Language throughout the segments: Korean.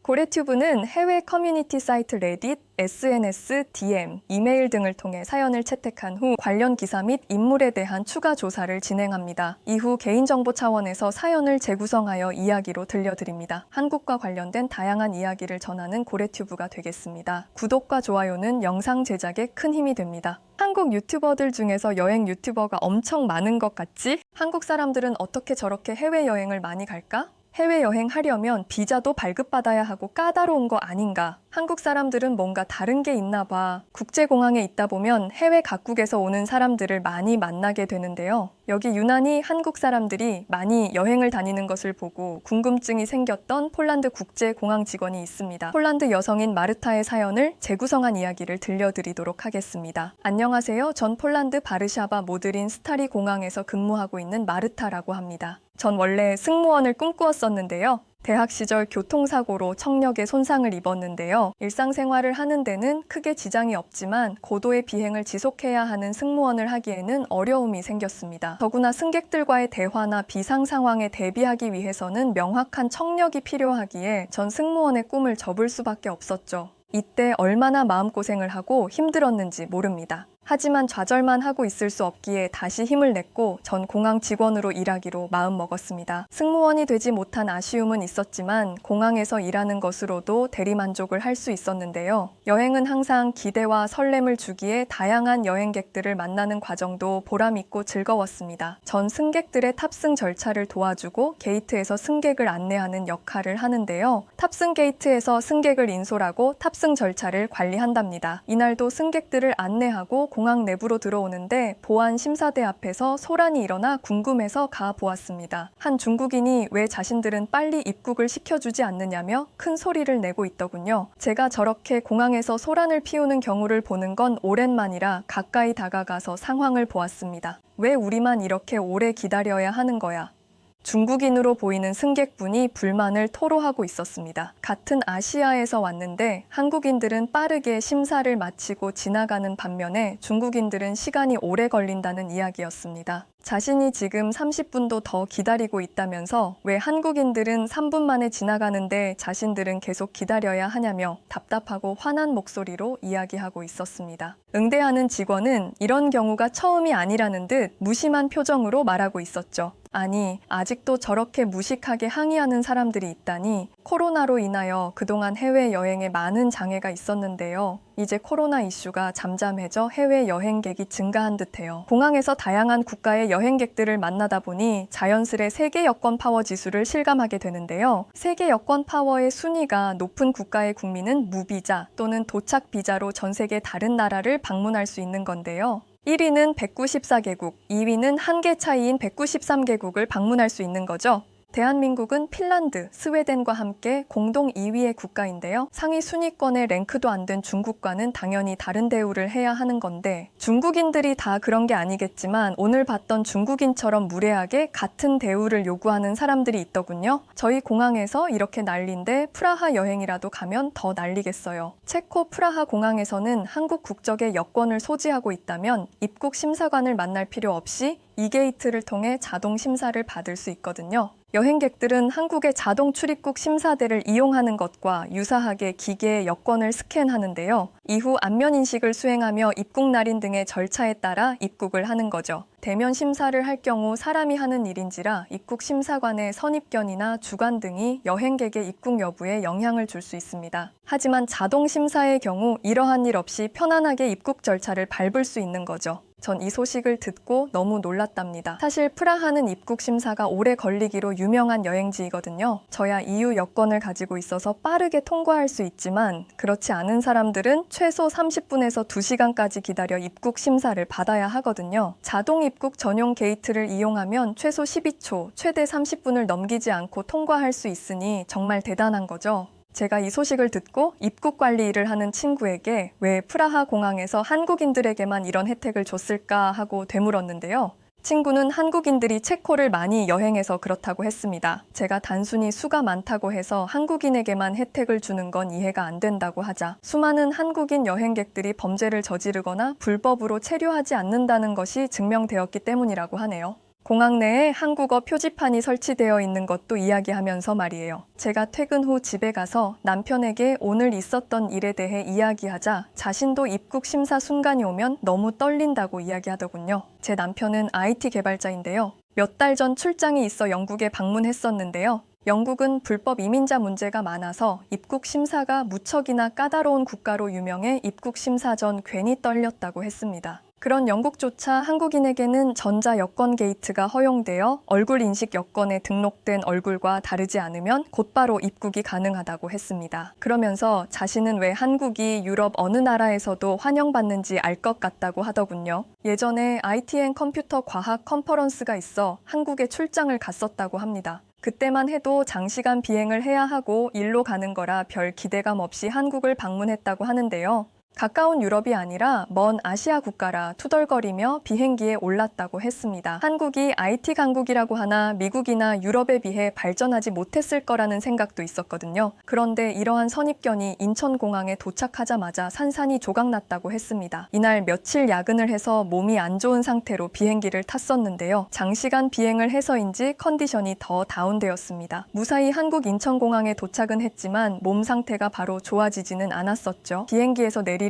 고래튜브는 해외 커뮤니티 사이트 레딧, SNS, DM, 이메일 등을 통해 사연을 채택한 후 관련 기사 및 인물에 대한 추가 조사를 진행합니다. 이후 개인정보 차원에서 사연을 재구성하여 이야기로 들려드립니다. 한국과 관련된 다양한 이야기를 전하는 고래튜브가 되겠습니다. 구독과 좋아요는 영상 제작에 큰 힘이 됩니다. 한국 유튜버들 중에서 여행 유튜버가 엄청 많은 것 같지? 한국 사람들은 어떻게 저렇게 해외여행을 많이 갈까? 해외여행 하려면 비자도 발급받아야 하고 까다로운 거 아닌가? 한국 사람들은 뭔가 다른 게 있나 봐. 국제공항에 있다 보면 해외 각국에서 오는 사람들을 많이 만나게 되는데요. 여기 유난히 한국 사람들이 많이 여행을 다니는 것을 보고 궁금증이 생겼던 폴란드 국제공항 직원이 있습니다. 폴란드 여성인 마르타의 사연을 재구성한 이야기를 들려드리도록 하겠습니다. 안녕하세요. 전 폴란드 바르샤바 모드린 스타리 공항에서 근무하고 있는 마르타라고 합니다. 전 원래 승무원을 꿈꾸었었는데요. 대학 시절 교통사고로 청력에 손상을 입었는데요. 일상생활을 하는 데는 크게 지장이 없지만 고도의 비행을 지속해야 하는 승무원을 하기에는 어려움이 생겼습니다. 더구나 승객들과의 대화나 비상 상황에 대비하기 위해서는 명확한 청력이 필요하기에 전 승무원의 꿈을 접을 수밖에 없었죠. 이때 얼마나 마음고생을 하고 힘들었는지 모릅니다. 하지만 좌절만 하고 있을 수 없기에 다시 힘을 냈고 전 공항 직원으로 일하기로 마음먹었습니다. 승무원이 되지 못한 아쉬움은 있었지만 공항에서 일하는 것으로도 대리만족을 할 수 있었는데요. 여행은 항상 기대와 설렘을 주기에 다양한 여행객들을 만나는 과정도 보람있고 즐거웠습니다. 전 승객들의 탑승 절차를 도와주고 게이트에서 승객을 안내하는 역할을 하는데요. 탑승 게이트에서 승객을 인솔하고 탑승 절차를 관리한답니다. 이날도 승객들을 안내하고 공항 내부로 들어오는데 보안 심사대 앞에서 소란이 일어나 궁금해서 가보았습니다. 한 중국인이 왜 자신들은 빨리 입국을 시켜주지 않느냐며 큰 소리를 내고 있더군요. 제가 저렇게 공항에서 소란을 피우는 경우를 보는 건 오랜만이라 가까이 다가가서 상황을 보았습니다. 왜 우리만 이렇게 오래 기다려야 하는 거야? 중국인으로 보이는 승객분이 불만을 토로하고 있었습니다. 같은 아시아에서 왔는데 한국인들은 빠르게 심사를 마치고 지나가는 반면에 중국인들은 시간이 오래 걸린다는 이야기였습니다. 자신이 지금 30분도 더 기다리고 있다면서 왜 한국인들은 3분 만에 지나가는데 자신들은 계속 기다려야 하냐며 답답하고 화난 목소리로 이야기하고 있었습니다. 응대하는 직원은 이런 경우가 처음이 아니라는 듯 무심한 표정으로 말하고 있었죠. 아니, 아직도 저렇게 무식하게 항의하는 사람들이 있다니. 코로나로 인하여 그동안 해외여행에 많은 장애가 있었는데요. 이제 코로나 이슈가 잠잠해져 해외 여행객이 증가한 듯해요. 공항에서 다양한 국가의 여행객들을 만나다 보니 자연스레 세계 여권 파워 지수를 실감하게 되는데요. 세계 여권 파워의 순위가 높은 국가의 국민은 무비자 또는 도착 비자로 전 세계 다른 나라를 방문할 수 있는 건데요. 1위는 194개국, 2위는 한 개 차이인 193개국을 방문할 수 있는 거죠. 대한민국은 핀란드, 스웨덴과 함께 공동 2위의 국가인데요. 상위 순위권에 랭크도 안 된 중국과는 당연히 다른 대우를 해야 하는 건데 중국인들이 다 그런 게 아니겠지만 오늘 봤던 중국인처럼 무례하게 같은 대우를 요구하는 사람들이 있더군요. 저희 공항에서 이렇게 난리인데 프라하 여행이라도 가면 더 난리겠어요. 체코 프라하 공항에서는 한국 국적의 여권을 소지하고 있다면 입국 심사관을 만날 필요 없이 이게이트를 통해 자동 심사를 받을 수 있거든요. 여행객들은 한국의 자동 출입국 심사대를 이용하는 것과 유사하게 기계의 여권을 스캔하는데요. 이후 안면 인식을 수행하며 입국 날인 등의 절차에 따라 입국을 하는 거죠. 대면 심사를 할 경우 사람이 하는 일인지라 입국 심사관의 선입견이나 주관 등이 여행객의 입국 여부에 영향을 줄 수 있습니다. 하지만 자동 심사의 경우 이러한 일 없이 편안하게 입국 절차를 밟을 수 있는 거죠. 전 이 소식을 듣고 너무 놀랐답니다. 사실 프라하는 입국 심사가 오래 걸리기로 유명한 여행지이거든요. 저야 EU 여권을 가지고 있어서 빠르게 통과할 수 있지만 그렇지 않은 사람들은 최소 30분에서 2시간까지 기다려 입국 심사를 받아야 하거든요. 자동 입국 전용 게이트를 이용하면 최소 12초, 최대 30분을 넘기지 않고 통과할 수 있으니 정말 대단한 거죠. 제가 이 소식을 듣고 입국 관리 일을 하는 친구에게 왜 프라하 공항에서 한국인들에게만 이런 혜택을 줬을까 하고 되물었는데요. 친구는 한국인들이 체코를 많이 여행해서 그렇다고 했습니다. 제가 단순히 수가 많다고 해서 한국인에게만 혜택을 주는 건 이해가 안 된다고 하자 수많은 한국인 여행객들이 범죄를 저지르거나 불법으로 체류하지 않는다는 것이 증명되었기 때문이라고 하네요. 공항 내에 한국어 표지판이 설치되어 있는 것도 이야기하면서 말이에요. 제가 퇴근 후 집에 가서 남편에게 오늘 있었던 일에 대해 이야기하자 자신도 입국 심사 순간이 오면 너무 떨린다고 이야기하더군요. 제 남편은 IT 개발자인데요. 몇 달 전 출장이 있어 영국에 방문했었는데요. 영국은 불법 이민자 문제가 많아서 입국 심사가 무척이나 까다로운 국가로 유명해 입국 심사 전 괜히 떨렸다고 했습니다. 그런 영국조차 한국인에게는 전자 여권 게이트가 허용되어 얼굴 인식 여권에 등록된 얼굴과 다르지 않으면 곧바로 입국이 가능하다고 했습니다. 그러면서 자신은 왜 한국이 유럽 어느 나라에서도 환영받는지 알 것 같다고 하더군요. 예전에 IT&, 컴퓨터 과학 컨퍼런스가 있어 한국에 출장을 갔었다고 합니다. 그때만 해도 장시간 비행을 해야 하고 일로 가는 거라 별 기대감 없이 한국을 방문했다고 하는데요. 가까운 유럽이 아니라 먼 아시아 국가라 투덜거리며 비행기에 올랐다고 했습니다. 한국이 IT 강국이라고 하나 미국이나 유럽에 비해 발전하지 못했을 거라는 생각도 있었거든요. 그런데 이러한 선입견이 인천공항에 도착하자마자 산산이 조각났다고 했습니다. 이날 며칠 야근을 해서 몸이 안 좋은 상태로 비행기를 탔었는데요. 장시간 비행을 해서인지 컨디션이 더 다운되었습니다. 무사히 한국 인천공항에 도착은 했지만 몸 상태가 바로 좋아지지는 않았었죠. 비행기에서 내리려는데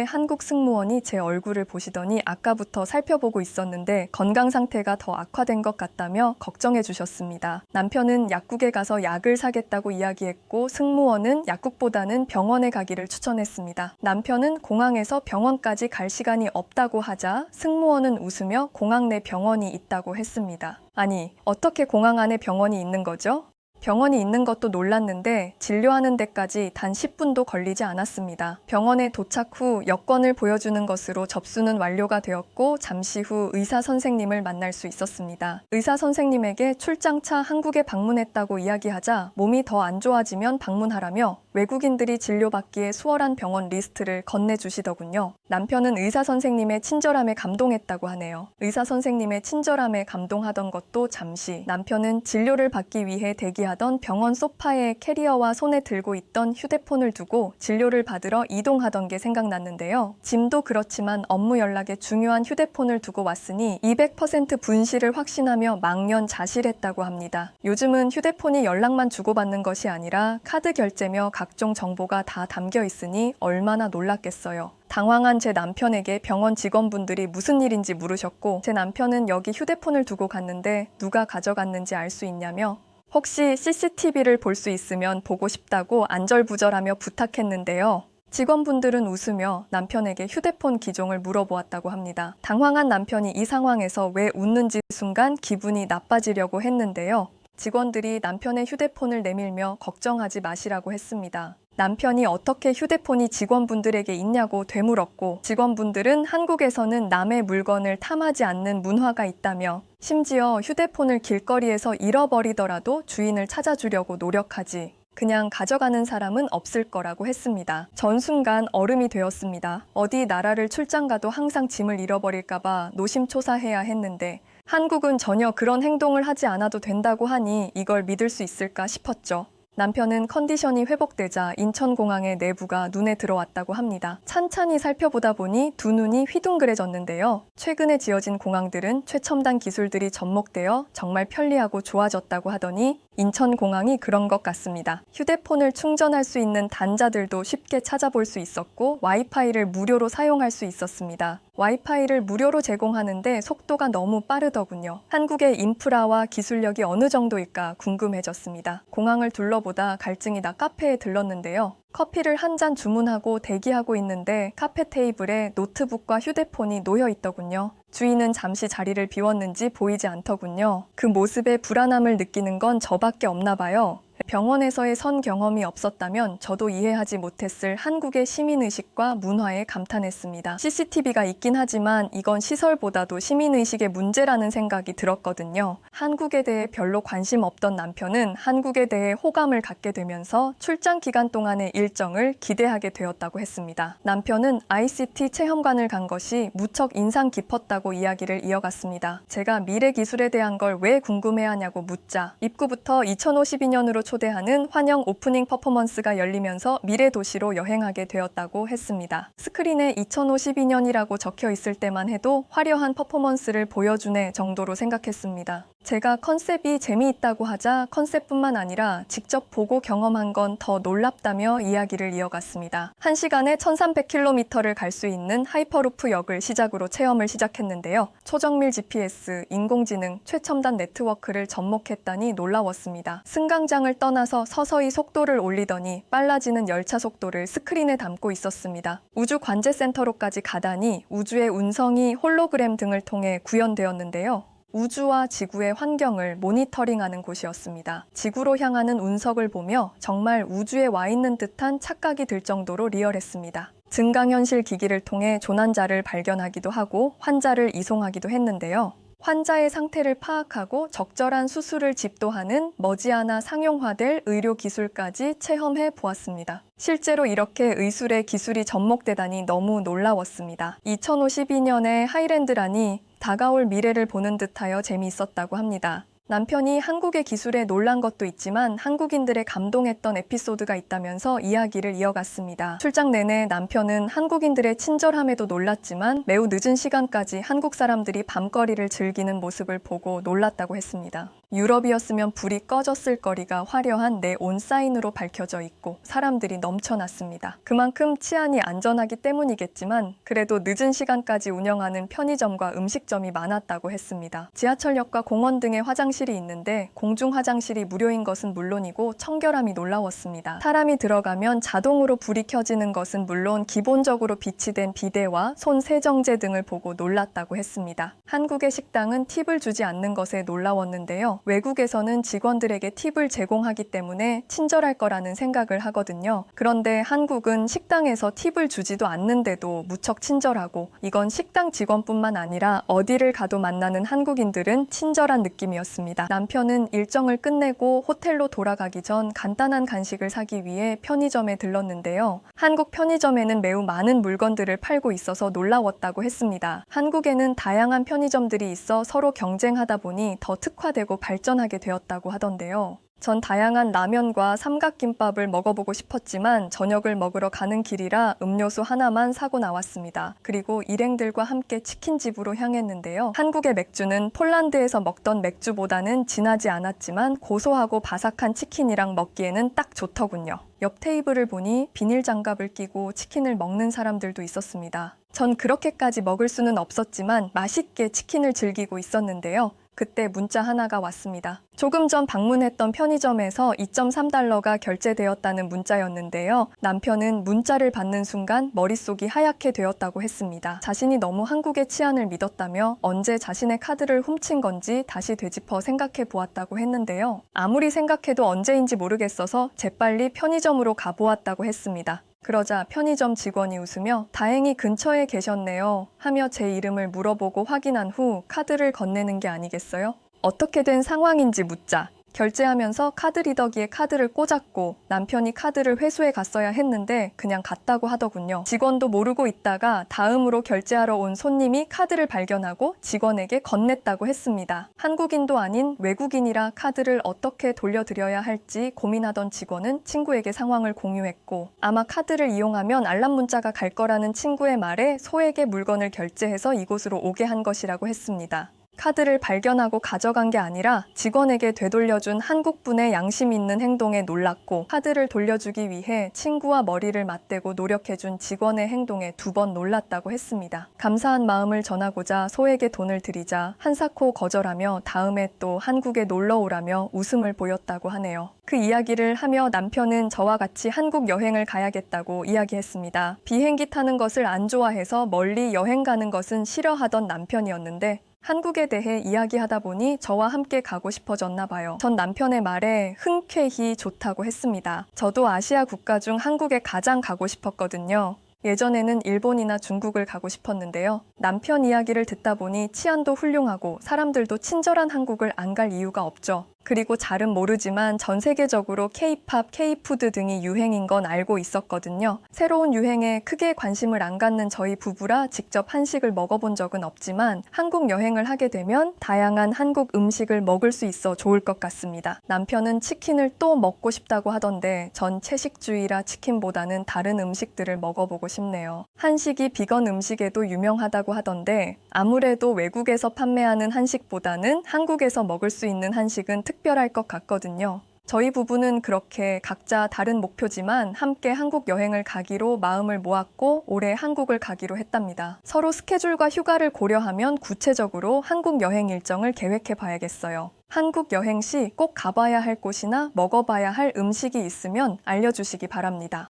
한국 승무원이 제 얼굴을 보시더니 아까부터 살펴보고 있었는데 건강 상태가 더 악화된 것 같다며 걱정해 주셨습니다. 남편은 약국에 가서 약을 사겠다고 이야기했고 승무원은 약국보다는 병원에 가기를 추천했습니다. 남편은 공항에서 병원까지 갈 시간이 없다고 하자 승무원은 웃으며 공항 내 병원이 있다고 했습니다. 아니, 어떻게 공항 안에 병원이 있는 거죠? 병원이 있는 것도 놀랐는데 진료하는 데까지 단 10분도 걸리지 않았습니다. 병원에 도착 후 여권을 보여주는 것으로 접수는 완료가 되었고 잠시 후 의사 선생님을 만날 수 있었습니다. 의사 선생님에게 출장차 한국에 방문했다고 이야기하자 몸이 더 안 좋아지면 방문하라며 외국인들이 진료받기에 수월한 병원 리스트를 건네주시더군요. 남편은 의사 선생님의 친절함에 감동했다고 하네요. 의사 선생님의 친절함에 감동하던 것도 잠시, 남편은 진료를 받기 위해 대기하던 병원 소파에 캐리어와 손에 들고 있던 휴대폰을 두고 진료를 받으러 이동하던 게 생각났는데요. 짐도 그렇지만 업무 연락에 중요한 휴대폰을 두고 왔으니 200% 분실을 확신하며 망연자실했다고 합니다. 요즘은 휴대폰이 연락만 주고받는 것이 아니라 카드 결제며 각종 정보가 다 담겨 있으니 얼마나 놀랐겠어요. 당황한 제 남편에게 병원 직원분들이 무슨 일인지 물으셨고 제 남편은 여기 휴대폰을 두고 갔는데 누가 가져갔는지 알 수 있냐며 혹시 CCTV를 볼 수 있으면 보고 싶다고 안절부절하며 부탁했는데요. 직원분들은 웃으며 남편에게 휴대폰 기종을 물어보았다고 합니다. 당황한 남편이 이 상황에서 왜 웃는지 순간 기분이 나빠지려고 했는데요. 직원들이 남편의 휴대폰을 내밀며 걱정하지 마시라고 했습니다. 남편이 어떻게 휴대폰이 직원분들에게 있냐고 되물었고 직원분들은 한국에서는 남의 물건을 탐하지 않는 문화가 있다며 심지어 휴대폰을 길거리에서 잃어버리더라도 주인을 찾아주려고 노력하지 그냥 가져가는 사람은 없을 거라고 했습니다. 전 순간 얼음이 되었습니다. 어디 나라를 출장 가도 항상 짐을 잃어버릴까봐 노심초사해야 했는데 한국은 전혀 그런 행동을 하지 않아도 된다고 하니 이걸 믿을 수 있을까 싶었죠. 남편은 컨디션이 회복되자 인천공항의 내부가 눈에 들어왔다고 합니다. 찬찬히 살펴보다 보니 두 눈이 휘둥그레졌는데요. 최근에 지어진 공항들은 최첨단 기술들이 접목되어 정말 편리하고 좋아졌다고 하더니 인천공항이 그런 것 같습니다. 휴대폰을 충전할 수 있는 단자들도 쉽게 찾아볼 수 있었고 와이파이를 무료로 사용할 수 있었습니다. 와이파이를 무료로 제공하는데 속도가 너무 빠르더군요. 한국의 인프라와 기술력이 어느 정도일까 궁금해졌습니다. 공항을 둘러보다 갈증이 나 카페에 들렀는데요. 커피를 한 잔 주문하고 대기하고 있는데 카페 테이블에 노트북과 휴대폰이 놓여 있더군요. 주인은 잠시 자리를 비웠는지 보이지 않더군요. 그 모습에 불안함을 느끼는 건 저밖에 없나 봐요. 병원에서의 선 경험이 없었다면 저도 이해하지 못했을 한국의 시민의식과 문화에 감탄했습니다. CCTV가 있긴 하지만 이건 시설보다도 시민의식의 문제라는 생각이 들었거든요. 한국에 대해 별로 관심 없던 남편은 한국에 대해 호감을 갖게 되면서 출장 기간 동안의 일정을 기대하게 되었다고 했습니다. 남편은 ICT 체험관을 간 것이 무척 인상 깊었다고 이야기를 이어갔습니다. 제가 미래 기술에 대한 걸 왜 궁금해하냐고 묻자 입구부터 2052년으로 초대하는 환영 오프닝 퍼포먼스가 열리면서 미래 도시로 여행하게 되었다고 했습니다. 스크린에 2052년이라고 적혀 있을 때만 해도 화려한 퍼포먼스를 보여주네 정도로 생각했습니다. 제가 컨셉이 재미있다고 하자 컨셉뿐만 아니라 직접 보고 경험한 건 더 놀랍다며 이야기를 이어갔습니다. 1시간에 1300km를 갈 수 있는 하이퍼루프 역을 시작으로 체험을 시작했는데요. 초정밀 GPS, 인공지능, 최첨단 네트워크를 접목했다니 놀라웠습니다. 승강장을 떠나서 서서히 속도를 올리더니 빨라지는 열차 속도를 스크린에 담고 있었습니다. 우주 관제센터로까지 가다니 우주의 운성이 홀로그램 등을 통해 구현되었는데요. 우주와 지구의 환경을 모니터링하는 곳이었습니다. 지구로 향하는 운석을 보며 정말 우주에 와 있는 듯한 착각이 들 정도로 리얼했습니다. 증강현실 기기를 통해 조난자를 발견하기도 하고 환자를 이송하기도 했는데요. 환자의 상태를 파악하고 적절한 수술을 집도하는 머지않아 상용화될 의료 기술까지 체험해 보았습니다. 실제로 이렇게 의술의 기술이 접목되다니 너무 놀라웠습니다. 2052년에 하이랜드라니 다가올 미래를 보는 듯하여 재미있었다고 합니다. 남편이 한국의 기술에 놀란 것도 있지만 한국인들의 감동했던 에피소드가 있다면서 이야기를 이어갔습니다. 출장 내내 남편은 한국인들의 친절함에도 놀랐지만 매우 늦은 시간까지 한국 사람들이 밤거리를 즐기는 모습을 보고 놀랐다고 했습니다. 유럽이었으면 불이 꺼졌을 거리가 화려한 네온 사인으로 밝혀져 있고 사람들이 넘쳐났습니다. 그만큼 치안이 안전하기 때문이겠지만 그래도 늦은 시간까지 운영하는 편의점과 음식점이 많았다고 했습니다. 지하철역과 공원 등의 화장실이 있는데 공중 화장실이 무료인 것은 물론이고 청결함이 놀라웠습니다. 사람이 들어가면 자동으로 불이 켜지는 것은 물론 기본적으로 비치된 비데와 손 세정제 등을 보고 놀랐다고 했습니다. 한국의 식당은 팁을 주지 않는 것에 놀라웠는데요. 외국에서는 직원들에게 팁을 제공하기 때문에 친절할 거라는 생각을 하거든요. 그런데 한국은 식당에서 팁을 주지도 않는데도 무척 친절하고 이건 식당 직원뿐만 아니라 어디를 가도 만나는 한국인들은 친절한 느낌이었습니다. 남편은 일정을 끝내고 호텔로 돌아가기 전 간단한 간식을 사기 위해 편의점에 들렀는데요. 한국 편의점에는 매우 많은 물건들을 팔고 있어서 놀라웠다고 했습니다. 한국에는 다양한 편의점들이 있어 서로 경쟁하다 보니 더 특화되고 발전하게 되었다고 하던데요. 전 다양한 라면과 삼각김밥을 먹어보고 싶었지만 저녁을 먹으러 가는 길이라 음료수 하나만 사고 나왔습니다. 그리고 일행들과 함께 치킨집으로 향했는데요. 한국의 맥주는 폴란드에서 먹던 맥주보다는 진하지 않았지만 고소하고 바삭한 치킨이랑 먹기에는 딱 좋더군요. 옆 테이블을 보니 비닐 장갑을 끼고 치킨을 먹는 사람들도 있었습니다. 전 그렇게까지 먹을 수는 없었지만 맛있게 치킨을 즐기고 있었는데요. 그때 문자 하나가 왔습니다. 조금 전 방문했던 편의점에서 2.3달러가 결제되었다는 문자였는데요. 남편은 문자를 받는 순간 머릿속이 하얗게 되었다고 했습니다. 자신이 너무 한국의 치안을 믿었다며 언제 자신의 카드를 훔친 건지 다시 되짚어 생각해 보았다고 했는데요. 아무리 생각해도 언제인지 모르겠어서 재빨리 편의점으로 가보았다고 했습니다. 그러자 편의점 직원이 웃으며 다행히 근처에 계셨네요 하며 제 이름을 물어보고 확인한 후 카드를 건네는 게 아니겠어요? 어떻게 된 상황인지 묻자 결제하면서 카드 리더기에 카드를 꽂았고 남편이 카드를 회수해 갔어야 했는데 그냥 갔다고 하더군요. 직원도 모르고 있다가 다음으로 결제하러 온 손님이 카드를 발견하고 직원에게 건넸다고 했습니다. 한국인도 아닌 외국인이라 카드를 어떻게 돌려드려야 할지 고민하던 직원은 친구에게 상황을 공유했고 아마 카드를 이용하면 알람 문자가 갈 거라는 친구의 말에 소액의 물건을 결제해서 이곳으로 오게 한 것이라고 했습니다. 카드를 발견하고 가져간 게 아니라 직원에게 되돌려준 한국분의 양심 있는 행동에 놀랐고 카드를 돌려주기 위해 친구와 머리를 맞대고 노력해준 직원의 행동에 2번 놀랐다고 했습니다. 감사한 마음을 전하고자 소에게 돈을 드리자 한사코 거절하며 다음에 또 한국에 놀러 오라며 웃음을 보였다고 하네요. 그 이야기를 하며 남편은 저와 같이 한국 여행을 가야겠다고 이야기했습니다. 비행기 타는 것을 안 좋아해서 멀리 여행 가는 것은 싫어하던 남편이었는데 한국에 대해 이야기하다 보니 저와 함께 가고 싶어졌나 봐요. 전 남편의 말에 흔쾌히 좋다고 했습니다. 저도 아시아 국가 중 한국에 가장 가고 싶었거든요. 예전에는 일본이나 중국을 가고 싶었는데요. 남편 이야기를 듣다 보니 치안도 훌륭하고 사람들도 친절한 한국을 안 갈 이유가 없죠. 그리고 잘은 모르지만 전 세계적으로 K-팝, K-푸드 등이 유행인 건 알고 있었거든요. 새로운 유행에 크게 관심을 안 갖는 저희 부부라 직접 한식을 먹어본 적은 없지만 한국 여행을 하게 되면 다양한 한국 음식을 먹을 수 있어 좋을 것 같습니다. 남편은 치킨을 또 먹고 싶다고 하던데 전 채식주의라 치킨보다는 다른 음식들을 먹어보고 싶네요. 한식이 비건 음식에도 유명하다고 하던데 아무래도 외국에서 판매하는 한식보다는 한국에서 먹을 수 있는 한식은 특별할 것 같거든요. 저희 부부는 그렇게 각자 다른 목표지만 함께 한국 여행을 가기로 마음을 모았고 올해 한국을 가기로 했답니다. 서로 스케줄과 휴가를 고려하면 구체적으로 한국 여행 일정을 계획해 봐야겠어요. 한국 여행 시 꼭 가봐야 할 곳이나 먹어봐야 할 음식이 있으면 알려주시기 바랍니다.